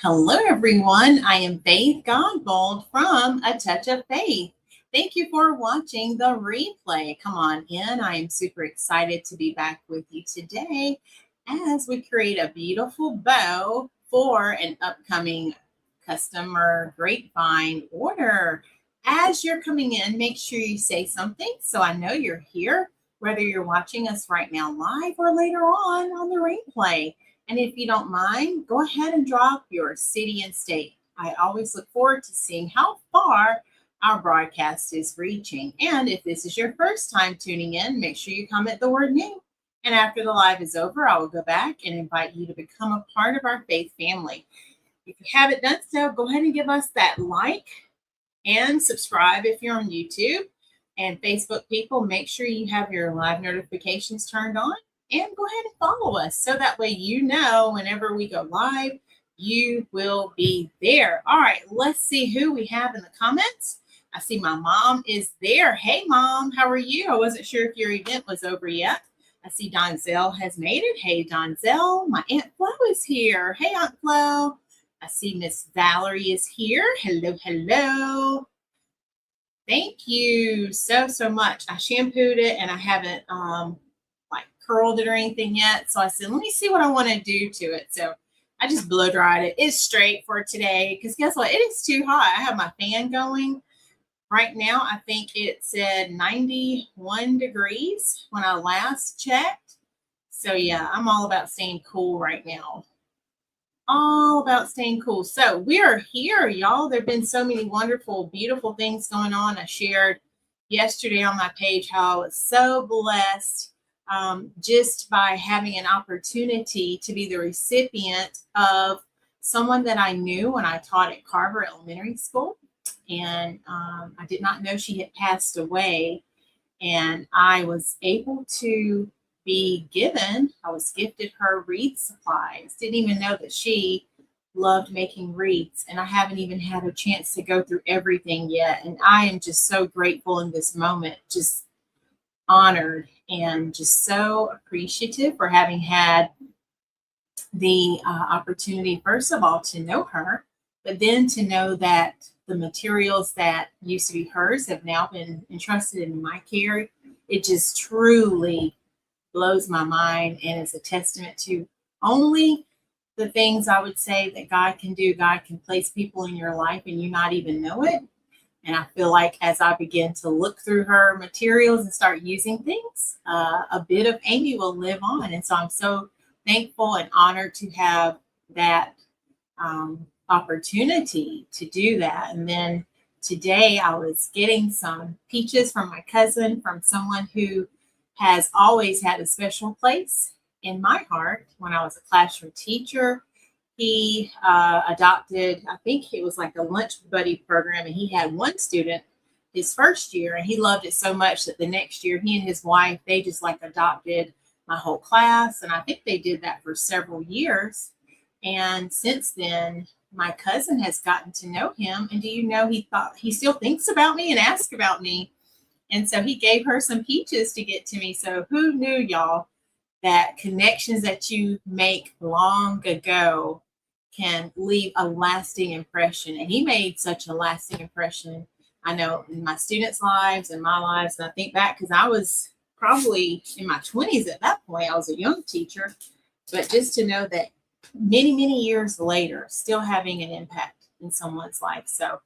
Hello, everyone. I am Faith Godbold from A Touch of Faith. Thank you for watching the replay. Come on in. I am super excited to be back with you today as we create a beautiful bow for an upcoming customer Grapevine order. As you're coming in, make sure you say something so I know you're here, whether you're watching us right now live or later on the replay. And if you don't mind, go ahead and drop your city and state. I always look forward to seeing how far our broadcast is reaching. And if this is your first time tuning in, make sure you comment the word new. And after the live is over, I will go back and invite you to become a part of our faith family. If you haven't done so, go ahead and give us that like and subscribe if you're on YouTube. And Facebook people, make sure you have your live notifications turned on. And go ahead and follow us so that way you know whenever we go live, you will be there. All right, let's see who we have in the comments. I see my mom is there. Hey, Mom, how are you? I wasn't sure if your event was over yet. I see Donzell has made it. Hey, Donzell. My Aunt Flo is here. Hey, Aunt Flo. I see Miss Valerie is here. Hello, hello. Thank you so much. I shampooed it and I haven't curled it or anything yet. So I said, let me see what I want to do to it. So I just blow dried it. It's straight for today because guess what? It is too hot. I have my fan going right now. I think it said 91 degrees when I last checked. So yeah, I'm all about staying cool right now. All about staying cool. So we are here, y'all. There have been so many wonderful, beautiful things going on. I shared yesterday on my page how I was so blessed just by having an opportunity to be the recipient of someone that I knew when I taught at Carver Elementary School. And I did not know she had passed away. And I was able to I was gifted her wreath supplies. Didn't even know that she loved making wreaths. And I haven't even had a chance to go through everything yet. And I am just so grateful in this moment, just honored and just so appreciative for having had the opportunity, first of all, to know her, but then to know that the materials that used to be hers have now been entrusted in my care. It just truly blows my mind and is a testament to only the things I would say that God can do. God can place people in your life and you not even know it. And I feel like as I begin to look through her materials and start using things, a bit of Amy will live on. And so I'm so thankful and honored to have that opportunity to do that. And then today I was getting some peaches from my cousin, from someone who has always had a special place in my heart. When I was a classroom teacher, he adopted, I think it was like a lunch buddy program, and he had one student his first year, and he loved it so much that the next year he and his wife, they just like adopted my whole class. And I think they did that for several years. And since then, my cousin has gotten to know him. And do you know, he still thinks about me and asks about me. And so he gave her some peaches to get to me. So who knew, y'all, that connections that you make long ago can leave a lasting impression. And he made such a lasting impression, I know, in my students' lives and my lives. And I think back because I was probably in my 20s at that point. I was a young teacher. But just to know that many years later, still having an impact in someone's life. So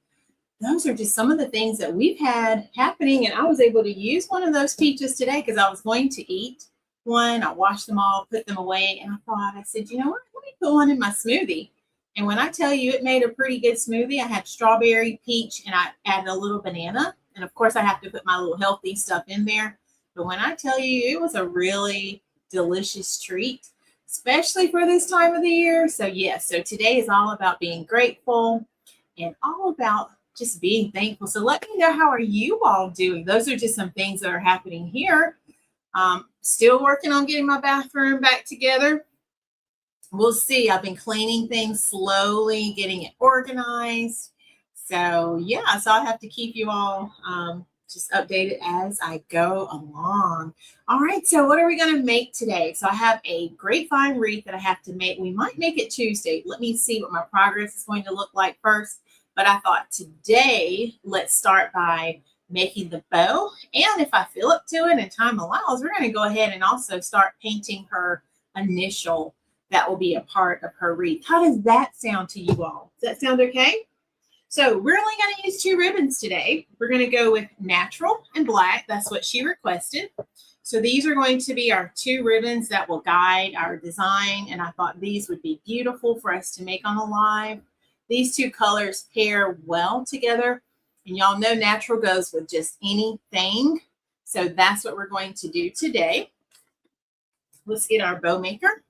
those are just some of the things that we've had happening. And I was able to use one of those peaches today because I was going to eat one. I washed them all, put them away. And I said, you know what? Let me put one in my smoothie. And when I tell you it made a pretty good smoothie, I had strawberry, peach, and I added a little banana. And of course, I have to put my little healthy stuff in there. But when I tell you, it was a really delicious treat, especially for this time of the year. So yes, so today is all about being grateful and all about just being thankful. So let me know, how are you all doing? Those are just some things that are happening here. Still working on getting my bathroom back together. We'll see. I've been cleaning things slowly, getting it organized. So yeah, so I have to keep you all Just update it as I go along. All right, so what are we going to make today? So I have a grapevine wreath that I have to make. We might make it Tuesday. Let me see what my progress is going to look like first. But I thought today, let's start by making the bow. And if I feel up to it and time allows, we're going to go ahead and also start painting her initial that will be a part of her wreath. How does that sound to you all? Does that sound okay? So we're only going to use 2 ribbons today. We're going to go with natural and black. That's what she requested. So these are going to be our 2 ribbons that will guide our design. And I thought these would be beautiful for us to make on the live. These 2 colors pair well together. And y'all know natural goes with just anything. So that's what we're going to do today. Let's get our bow maker.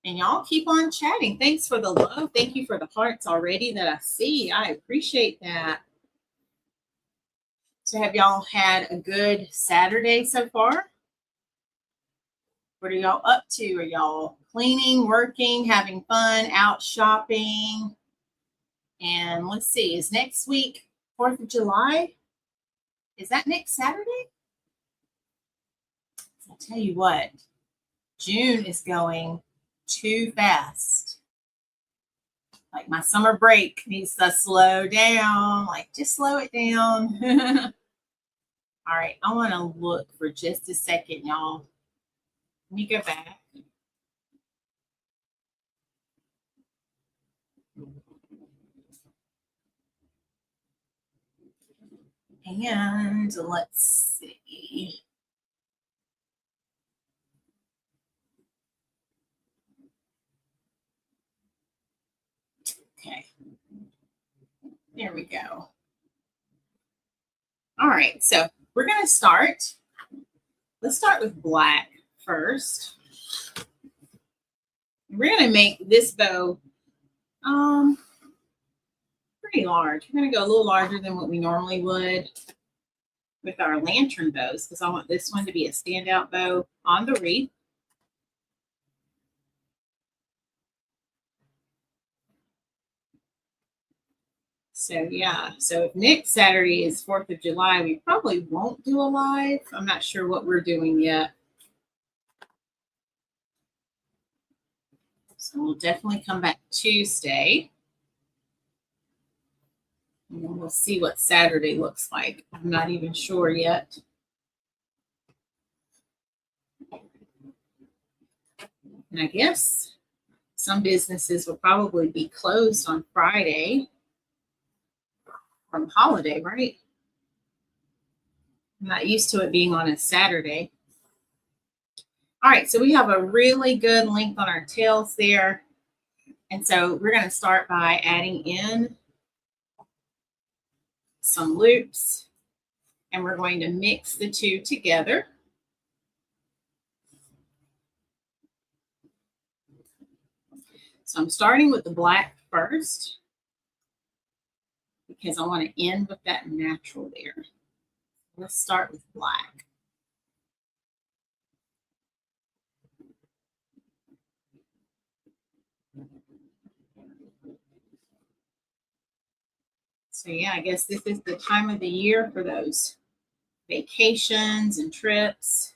And y'all keep on chatting. Thanks for the love. Thank you for the hearts already that I see. I appreciate that. So have y'all had a good Saturday so far? What are y'all up to? Are y'all cleaning, working, having fun, out shopping? And let's see, is next week 4th of July? Is that next Saturday? I'll tell you what, June is going too fast. Like my summer break needs to slow down. Like just slow it down. All right, I want to look for just a second, y'all. Let me go back. And let's see. Okay. There we go. All right, so we're going to start. Let's start with black first. We're going to make this bow pretty large. We're going to go a little larger than what we normally would with our lantern bows because I want this one to be a standout bow on the wreath. So yeah, so if next Saturday is 4th of July, we probably won't do a live. I'm not sure what we're doing yet. So we'll definitely come back Tuesday. And we'll see what Saturday looks like. I'm not even sure yet. And I guess some businesses will probably be closed on Friday from holiday, right? I'm not used to it being on a Saturday. All right, so we have a really good length on our tails there. And so we're going to start by adding in some loops, and we're going to mix the 2 together. So I'm starting with the black first because I want to end with that natural there. Let's start with black. So yeah, I guess this is the time of the year for those vacations and trips.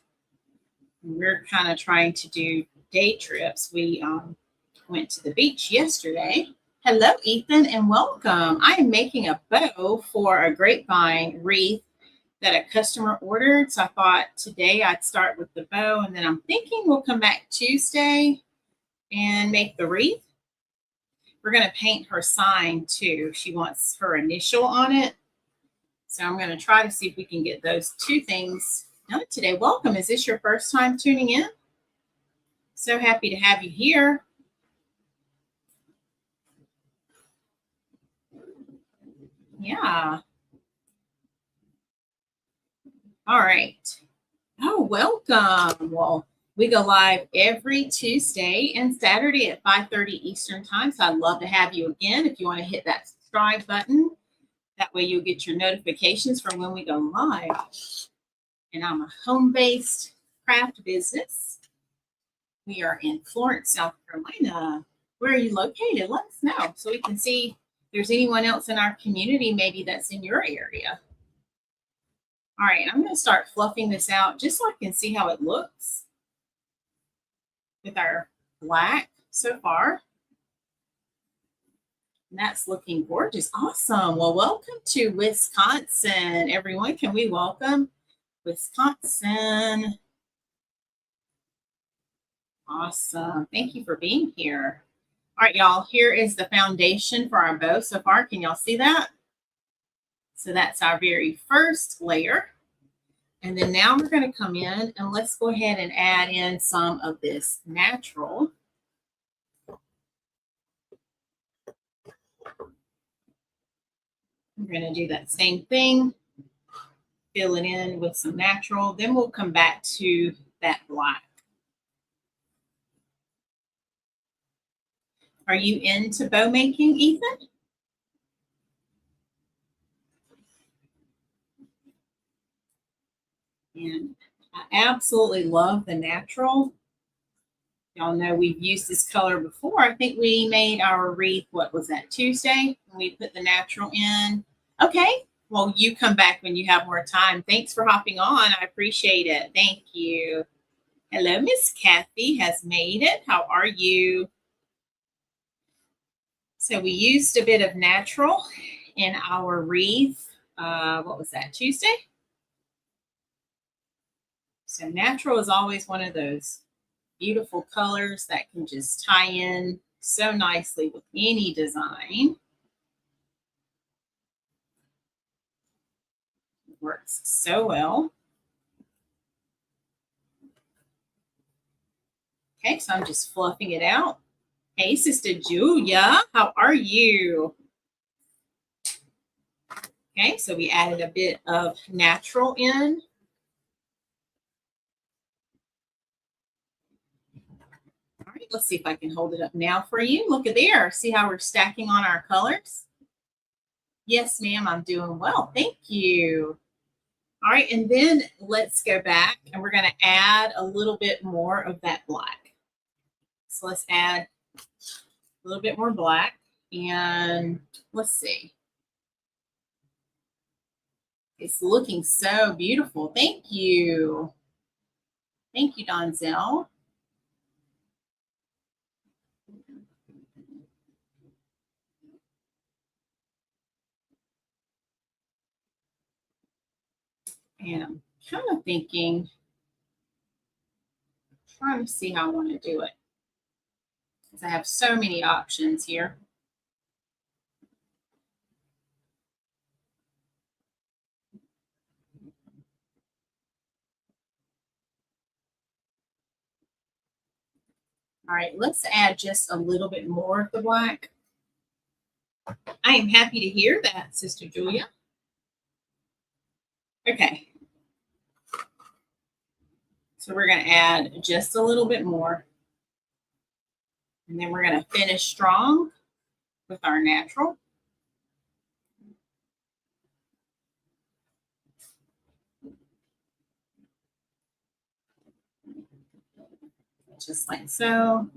We're kind of trying to do day trips. We went to the beach yesterday. Hello, Ethan, and welcome. I am making a bow for a grapevine wreath that a customer ordered. So I thought today I'd start with the bow, and then I'm thinking we'll come back Tuesday and make the wreath. We're going to paint her sign too. She wants her initial on it. So I'm going to try to see if we can get those 2 things done today. Welcome. Is this your first time tuning in? So happy to have you here. Yeah. All right. Oh, welcome. Well, we go live every Tuesday and Saturday at 5:30 Eastern time. So I'd love to have you again. If you want to hit that subscribe button, that way you'll get your notifications from when we go live. And I'm a home-based craft business. We are in Florence, South Carolina. Where are you located? Let us know so we can see if there's anyone else in our community maybe that's in your area. All right, I'm going to start fluffing this out just so I can see how it looks with our black so far. And that's looking gorgeous. Awesome. Well, welcome to Wisconsin, everyone. Can we welcome Wisconsin? Awesome. Thank you for being here. All right, y'all, here is the foundation for our bow so far. Can y'all see that? So that's our very first layer. And then now we're going to come in and let's go ahead and add in some of this natural. We're going to do that same thing, fill it in with some natural. Then we'll come back to that black. Are you into bow making, Ethan? And I absolutely love the natural. Y'all know we've used this color before. I think we made our wreath, what was that, Tuesday? When we put the natural in. Okay, well, you come back when you have more time. Thanks for hopping on. I appreciate it. Thank you. Hello, Miss Kathy has made it. How are you? So we used a bit of natural in our wreath. What was that, Tuesday? So natural is always one of those beautiful colors that can just tie in so nicely with any design. It works so well. Okay, so I'm just fluffing it out. Hey, Sister Julia, how are you? Okay, so we added a bit of natural in. All right, let's see if I can hold it up now for you. Look at there. See how we're stacking on our colors? Yes, ma'am, I'm doing well. Thank you. All right, and then let's go back and we're going to add a little bit more of that black. So let's add a little bit more black and let's see. It's looking so beautiful. Thank you. Thank you, Donzel. And I'm kind of thinking, trying to see how I want to do it. Because I have so many options here. All right, let's add just a little bit more of the black. I am happy to hear that, Sister Julia. Okay. So we're going to add just a little bit more. And then we're going to finish strong with our natural. Just like so.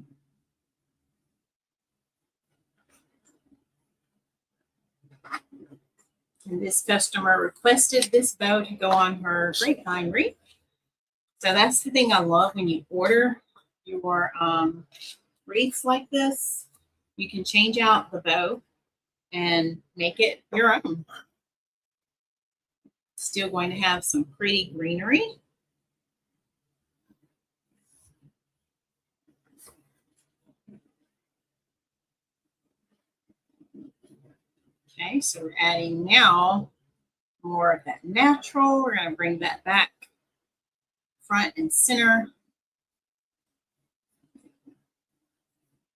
And this customer requested this bow to go on her Grapevine wreath. So that's the thing I love when you order your wreaths like this. You can change out the bow and make it your own. Still going to have some pretty greenery. Okay, so we're adding now more of that natural. We're going to bring that back front and center.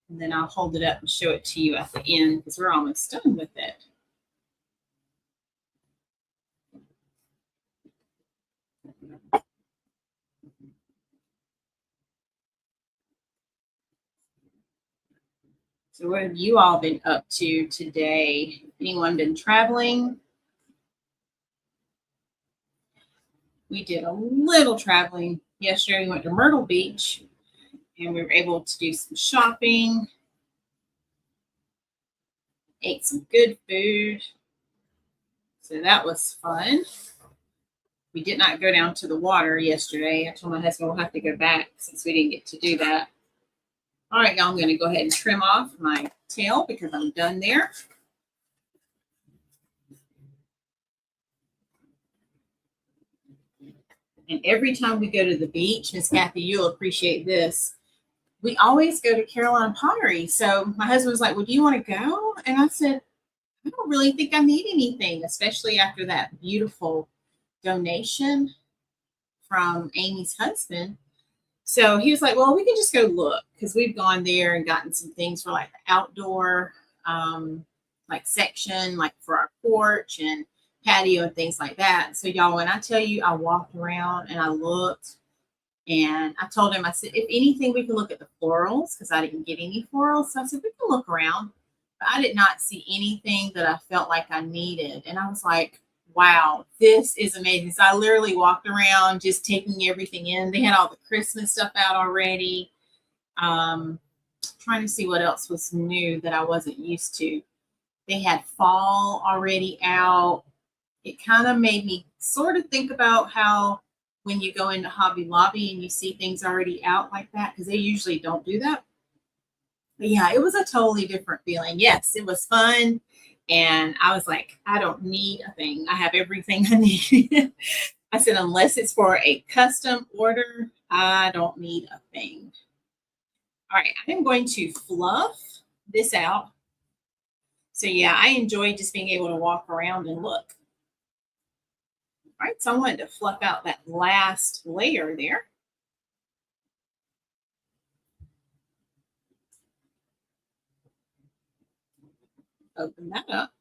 And then I'll hold it up and show it to you at the end because we're almost done with it. So what have you all been up to today? Anyone been traveling? We did a little traveling yesterday. We went to Myrtle Beach and we were able to do some shopping, ate some good food. So that was fun. We did not go down to the water yesterday. I told my husband we'll have to go back since we didn't get to do that. All right, y'all, I'm going to go ahead and trim off my tail because I'm done there. And every time we go to the beach, Miss Kathy, you'll appreciate this. We always go to Caroline Pottery. So my husband was like, well, do you want to go? And I said, I don't really think I need anything, especially after that beautiful donation from Amy's husband. So he was like, well, we can just go look, because we've gone there and gotten some things for like the outdoor like section, like for our porch and patio and things like that. So y'all, when I tell you, I walked around and I looked, and I told him, I said, if anything, we can look at the florals, because I didn't get any florals. So I said, we can look around. But I did not see anything that I felt like I needed. And I was like, wow, this is amazing. So I literally walked around just taking everything in. They had all the Christmas stuff out already. Trying to see what else was new that I wasn't used to. They had fall already out. It kind of made me sort of think about how when you go into Hobby Lobby and you see things already out like that, because they usually don't do that. But yeah, it was a totally different feeling. Yes, it was fun. And I was like, I don't need a thing. I have everything I need. I said, unless it's for a custom order, I don't need a thing. All right, I'm going to fluff this out. So yeah, I enjoy just being able to walk around and look. All right, so I wanted to fluff out that last layer there. Open that up,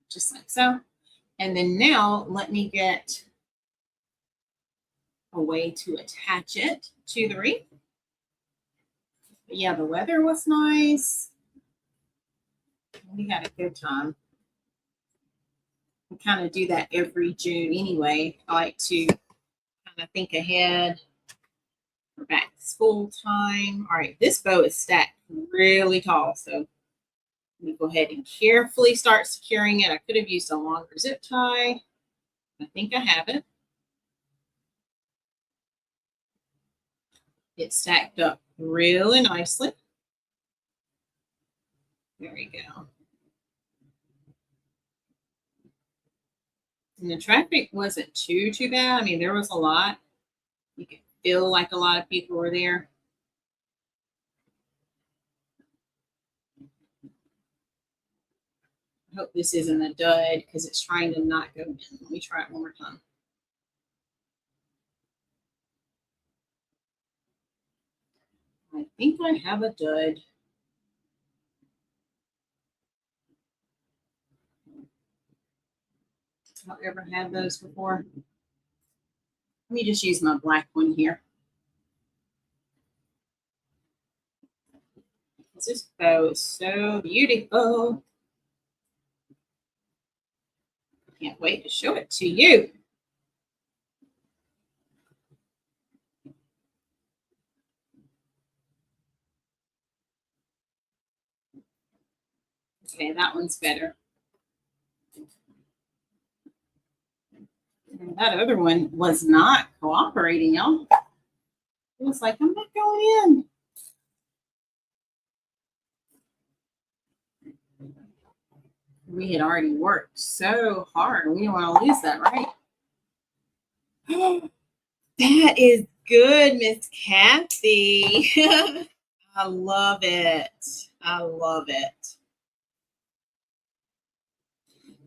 just like so. And then now let me get a way to attach it to the wreath. But yeah, the weather was nice. We had a good time. We kind of do that every June anyway. I like to kind of think ahead for back to school time. All right, this bow is stacked really tall, so let me go ahead and carefully start securing it. I could have used a longer zip tie. I think I have it. It's stacked up really nicely. There we go. And the traffic wasn't too bad. I mean, there was a lot. You could feel like a lot of people were there. I hope this isn't a dud because it's trying to not go in. Let me try it one more time. I think I have a dud. Have I ever had those before? Let me just use my black one here. This bow is so beautiful. Can't wait to show it to you. Okay, that one's better. And that other one was not cooperating, y'all. It was like, I'm not going in. We had already worked so hard. We don't want to lose that, right? That is good, Miss Kathy. I love it. I love it.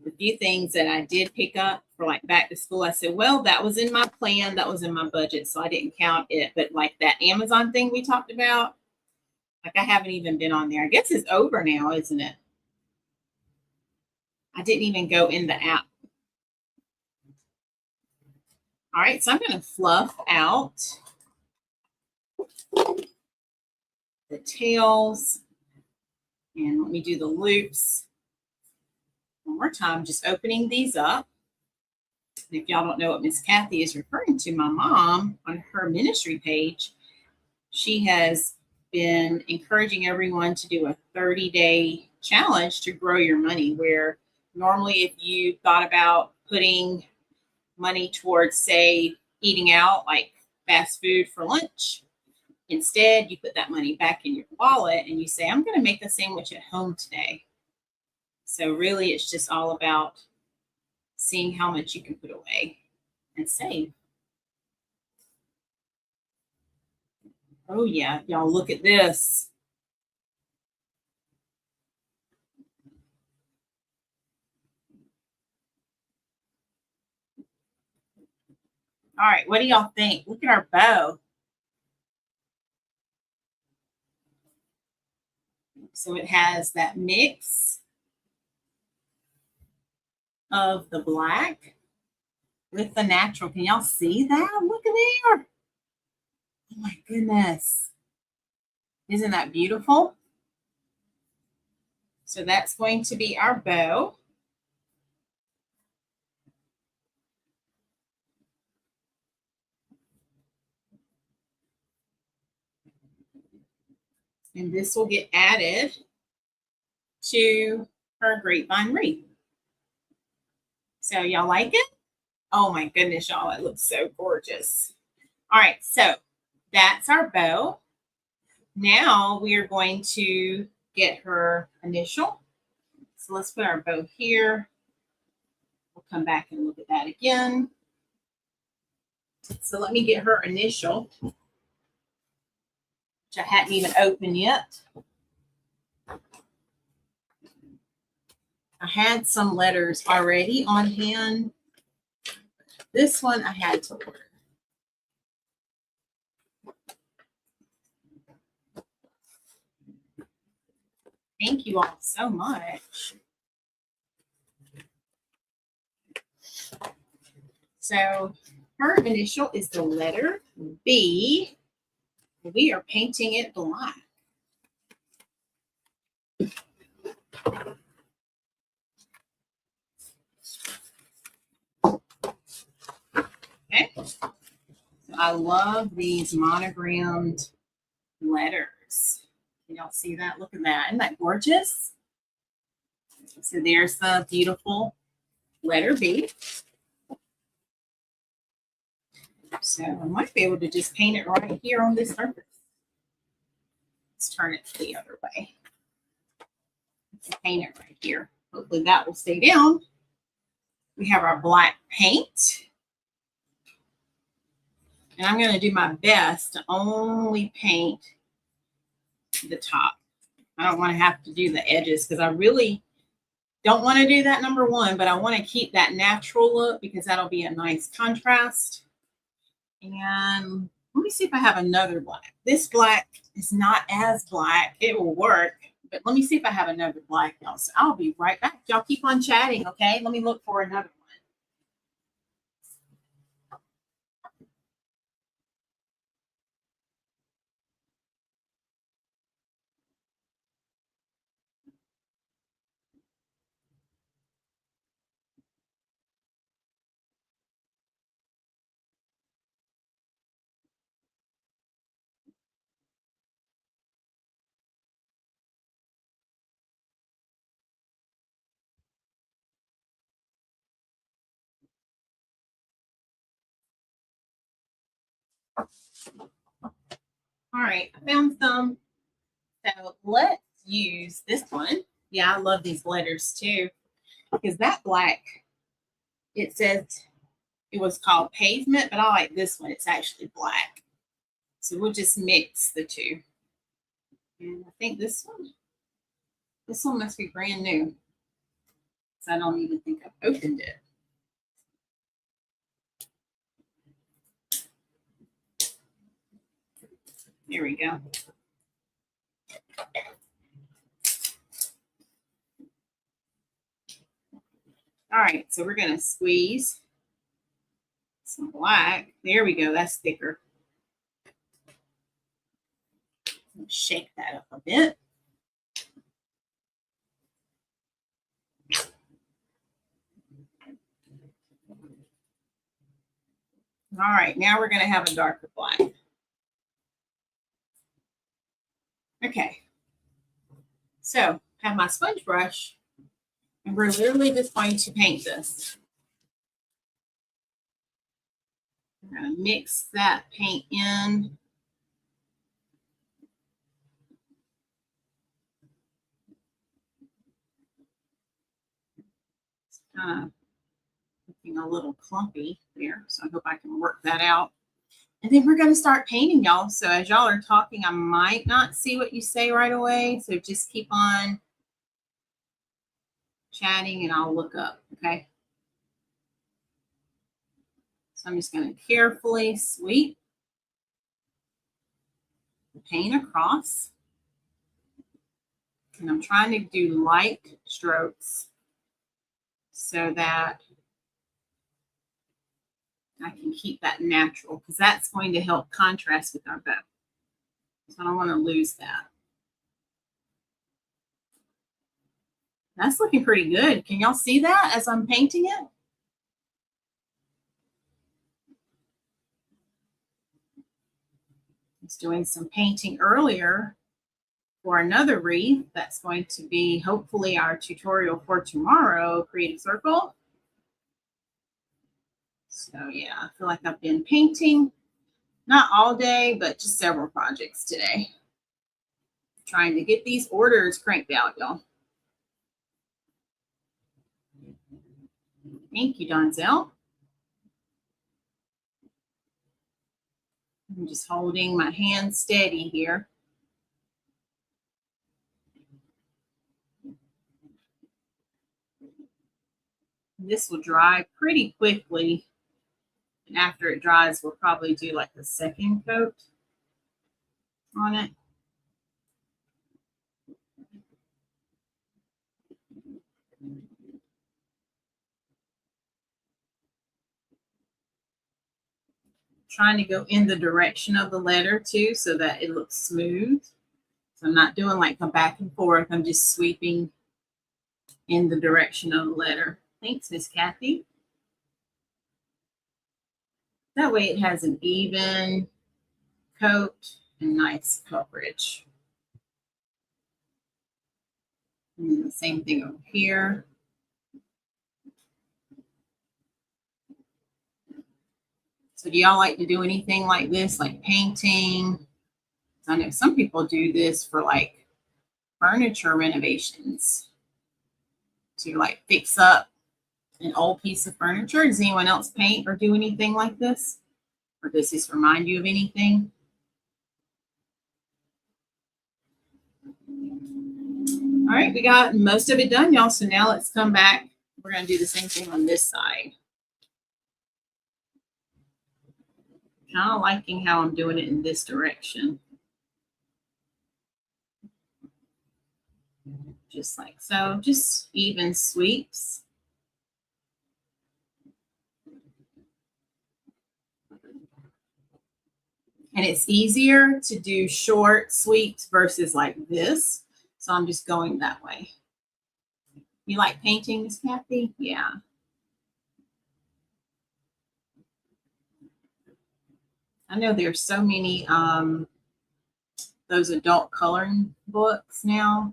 A few things that I did pick up for like back to school, I said, well, that was in my plan. That was in my budget. So I didn't count it. But like that Amazon thing we talked about, like I haven't even been on there. I guess it's over now, isn't it? I didn't even go in the app. All right, so I'm going to fluff out the tails. And let me do the loops one more time, just opening these up. If y'all don't know what Miss Kathy is referring to, my mom on her ministry page, she has been encouraging everyone to do a 30-day challenge to grow your money, where normally if you thought about putting money towards, say, eating out like fast food for lunch. Instead, you put that money back in your wallet and you say, I'm going to make a sandwich at home today. So, really, it's just all about seeing how much you can put away and save. Oh, yeah. Y'all, look at this. All right. What do y'all think? Look at our bow. So it has that mix of the black with the natural. Can y'all see that? Look at there. Oh my goodness. Isn't that beautiful? So that's going to be our bow. And this will get added to her grapevine wreath. So y'all like it? Oh my goodness, y'all, it looks so gorgeous. All right, so that's our bow. Now we are going to get her initial. So let's put our bow here. We'll come back and look at that again. So let me get her initial, which I hadn't even opened yet. I had some letters already on hand. This one I had to order. Thank you all so much. So her initial is the letter B. We are painting it black. Okay. So I love these monogrammed letters. Can y'all see that? Look at that. Isn't that gorgeous? So there's the beautiful letter B. So I might be able to just paint it right here on this surface. Let's turn it the other way. Paint it right here. Hopefully that will stay down. We have our black paint. And I'm going to do my best to only paint the top. I don't want to have to do the edges because I really don't want to do that, number one, but I want to keep that natural look because that'll be a nice contrast. And let me see if I have another black. This black is not as black. It will work, but let me see if I have another black, y'all. So I'll be right back. Y'all keep on chatting, okay? Let me look for another one. All right, I found some. So let's use this one. Yeah, I love these letters too because that black, it says it was called pavement, but I like this one. It's actually black. So we'll just mix the two. And I think this one must be brand new. So I don't even think I've opened it. There we go. All right, so we're going to squeeze some black. There we go. That's thicker. Shake that up a bit. All right, now we're going to have a darker black. Okay, so I have my sponge brush, and we're literally just going to paint this. I'm going to mix that paint in. It's kind of looking a little clumpy there, so I hope I can work that out. And then we're going to start painting, y'all. So as y'all are talking, I might not see what you say right away. So just keep on chatting and I'll look up, okay? So I'm just going to carefully sweep the paint across. And I'm trying to do light strokes so that I can keep that natural, because that's going to help contrast with our bow. So I don't want to lose that. That's looking pretty good. Can y'all see that as I'm painting it? I was doing some painting earlier for another wreath that's going to be hopefully our tutorial for tomorrow, Creative Circle. So yeah, I feel like I've been painting, not all day, but just several projects today. Trying to get these orders cranked out, y'all. Thank you, Donzel. I'm just holding my hand steady here. This will dry pretty quickly. And after it dries, we'll probably do like the second coat on it. Trying to go in the direction of the letter too, so that it looks smooth. So I'm not doing like a back and forth. I'm just sweeping in the direction of the letter. Thanks, Miss Kathy. That way it has an even coat and nice coverage. And then the same thing over here. So do y'all like to do anything like this, like painting? I know some people do this for like furniture renovations, to like fix up an old piece of furniture. Does anyone else paint or do anything like this? Or does this remind you of anything? All right, we got most of it done, y'all. So now let's come back. We're going to do the same thing on this side. Kind of liking how I'm doing it in this direction. Just like so, just even sweeps. And it's easier to do short sweeps versus like this. So I'm just going that way. You like painting, Miss Kathy? Yeah. I know there's so many those adult coloring books now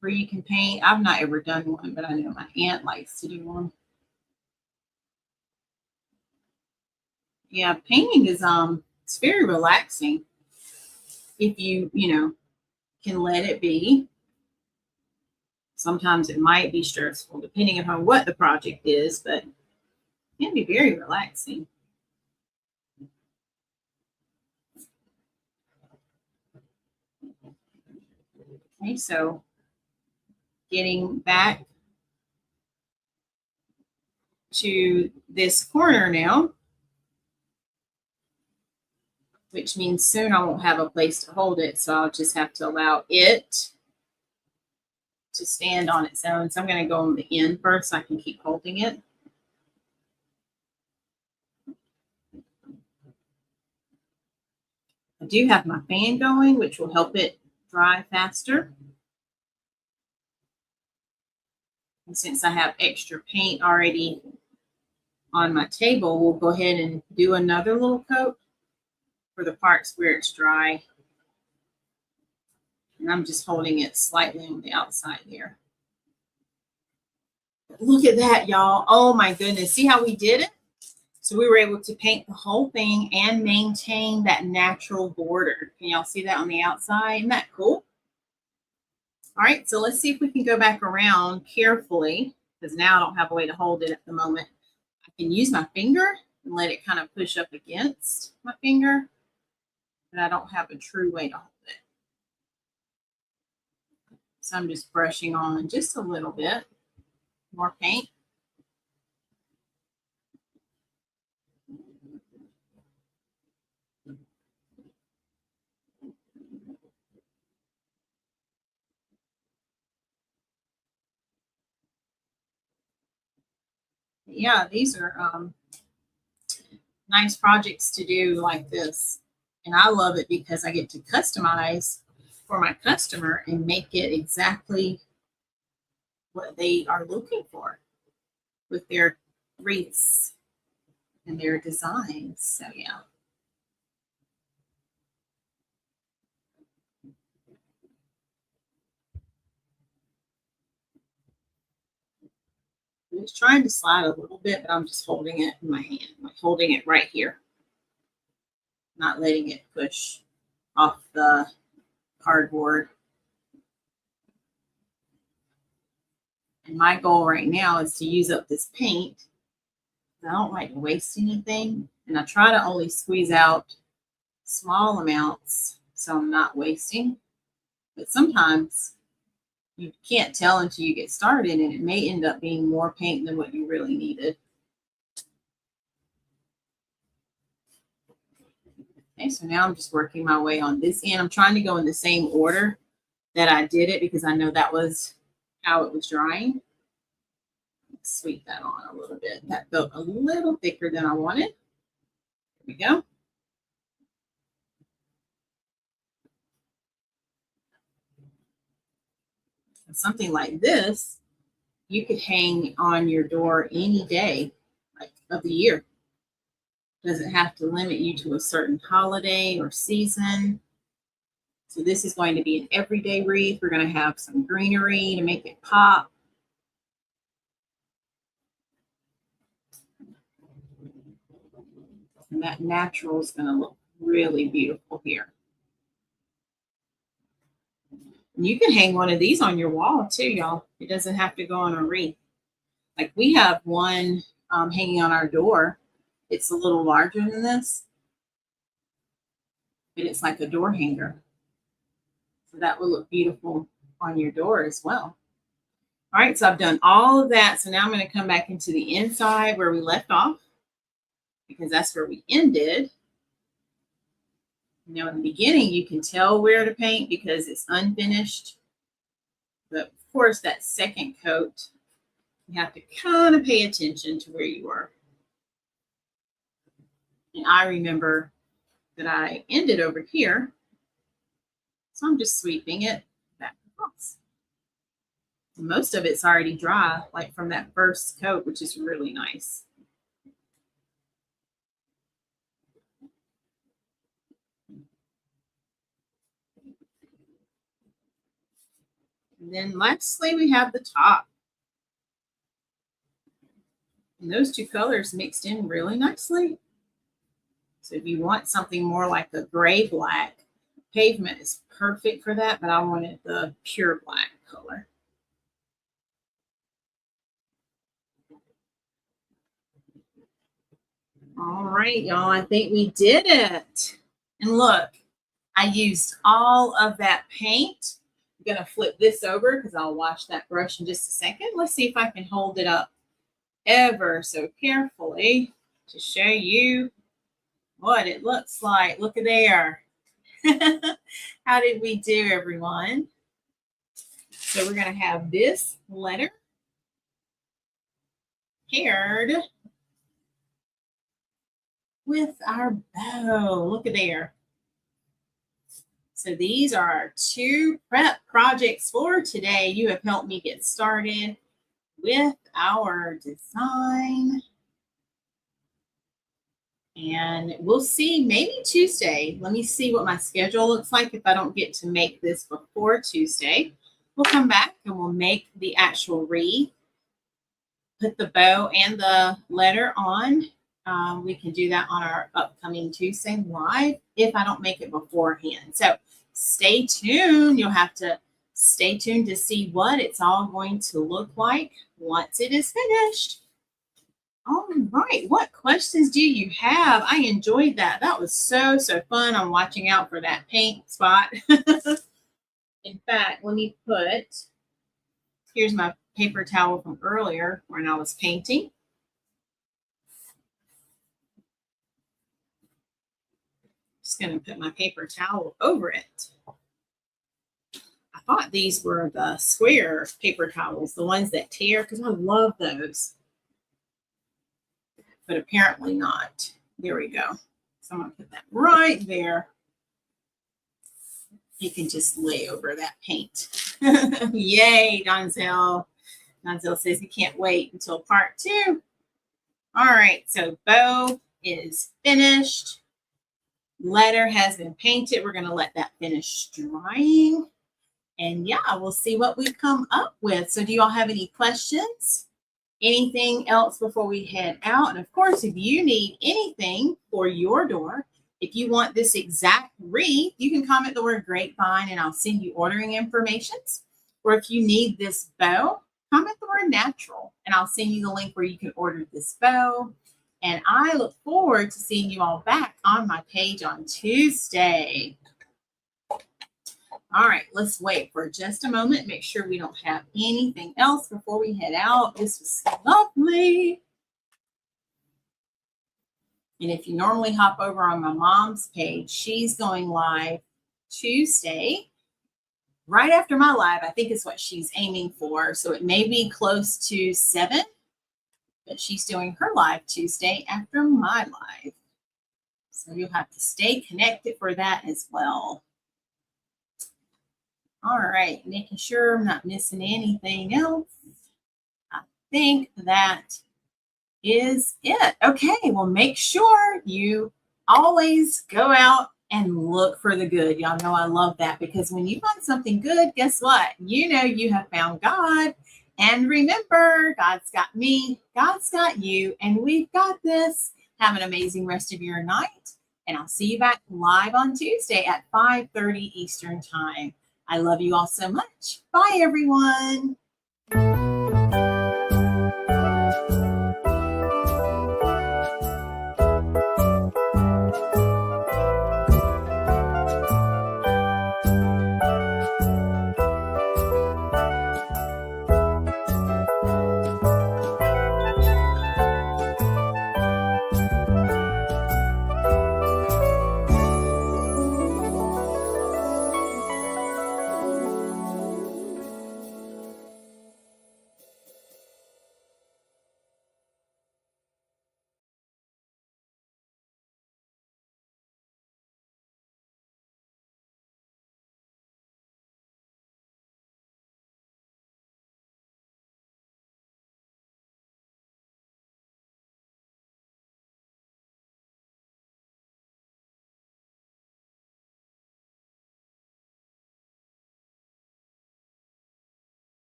where you can paint. I've not ever done one, but I know my aunt likes to do one. Yeah, painting is it's very relaxing if you can let it be. Sometimes it might be stressful depending upon what the project is, but it can be very relaxing. Okay, so getting back to this corner now, which means soon I won't have a place to hold it, so I'll just have to allow it to stand on its own. So I'm going to go on the end first so I can keep holding it. I do have my fan going, which will help it dry faster. And since I have extra paint already on my table, we'll go ahead and do another little coat for the parts where it's dry. And I'm just holding it slightly on the outside here. Look at that, y'all. Oh my goodness. See how we did it? So we were able to paint the whole thing and maintain that natural border. Can y'all see that on the outside? Isn't that cool? All right, so let's see if we can go back around carefully, because now I don't have a way to hold it at the moment. I can use my finger and let it kind of push up against my finger, but I don't have a true way to hold it. So I'm just brushing on just a little bit more paint. Yeah, these are nice projects to do like this. And I love it because I get to customize for my customer and make it exactly what they are looking for with their wreaths and their designs. So yeah. I'm just trying to slide a little bit, but I'm just holding it in my hand, like holding it right here, not letting it push off the cardboard. And my goal right now is to use up this paint. I don't like to waste anything, and I try to only squeeze out small amounts so I'm not wasting. But sometimes you can't tell until you get started, and it may end up being more paint than what you really needed. Okay, so now I'm just working my way on this end. I'm trying to go in the same order that I did it because I know that was how it was drying. Sweep that on a little bit. That felt a little thicker than I wanted. There we go. And something like this, you could hang on your door any day of the year. Doesn't have to limit you to a certain holiday or season. So this is going to be an everyday wreath. We're going to have some greenery to make it pop. And that natural is going to look really beautiful here. And you can hang one of these on your wall too, y'all. It doesn't have to go on a wreath. Like we have one hanging on our door. It's a little larger than this, but it's like a door hanger. So that will look beautiful on your door as well. All right, so I've done all of that. So now I'm going to come back into the inside where we left off, because that's where we ended. You know, in the beginning, you can tell where to paint because it's unfinished. But of course, that second coat, you have to kind of pay attention to where you are. And I remember that I ended over here. So I'm just sweeping it back across. Most of it's already dry, like from that first coat, which is really nice. And then lastly, we have the top. And those two colors mixed in really nicely. So if you want something more like a gray black, pavement is perfect for that, but I wanted the pure black color. All right, y'all, I think we did it. And look, I used all of that paint. I'm going to flip this over because I'll wash that brush in just a second. Let's see if I can hold it up ever so carefully to show you what it looks like. Look at there. How did we do, everyone? So we're going to have this letter paired with our bow. Look at there. So these are our two prep projects for today. You have helped me get started with our design. And we'll see maybe Tuesday. Let me see what my schedule looks like. If I don't get to make this before Tuesday, we'll come back and we'll make the actual wreath, put the bow and the letter on We can do that on our upcoming Tuesday live if I don't make it beforehand. So stay tuned. You'll have to stay tuned to see what it's all going to look like once it is finished. All right. What questions do you have? I enjoyed that. That was so fun. I'm watching out for that paint spot. In fact, let me here's my paper towel from earlier when I was painting. Just going to put my paper towel over it. I thought these were the square paper towels, the ones that tear, because I love those. But apparently not. There we go. So I'm going to put that right there. You can just lay over that paint. Yay, Donzel. Donzel says he can't wait until part 2. All right, so bow is finished. Letter has been painted. We're going to let that finish drying. And yeah, we'll see what we come up with. So do you all have any questions? Anything else before we head out? And of course, if you need anything for your door, if you want this exact wreath, you can comment the word Grapevine and I'll send you ordering information. Or if you need this bow, comment the word natural and I'll send you the link where you can order this bow. And I look forward to seeing you all back on my page on Tuesday. All right, let's wait for just a moment. Make sure we don't have anything else before we head out. This was lovely. And if you normally hop over on my mom's page, she's going live Tuesday, right after my live. I think is what she's aiming for. So it may be close to 7, but she's doing her live Tuesday after my live. So you'll have to stay connected for that as well. All right, making sure I'm not missing anything else. I think that is it. Okay, well, make sure you always go out and look for the good. Y'all know I love that because when you find something good, guess what? You know you have found God. And remember, God's got me, God's got you, and we've got this. Have an amazing rest of your night. And I'll see you back live on Tuesday at 5:30 Eastern Time. I love you all so much. Bye, everyone.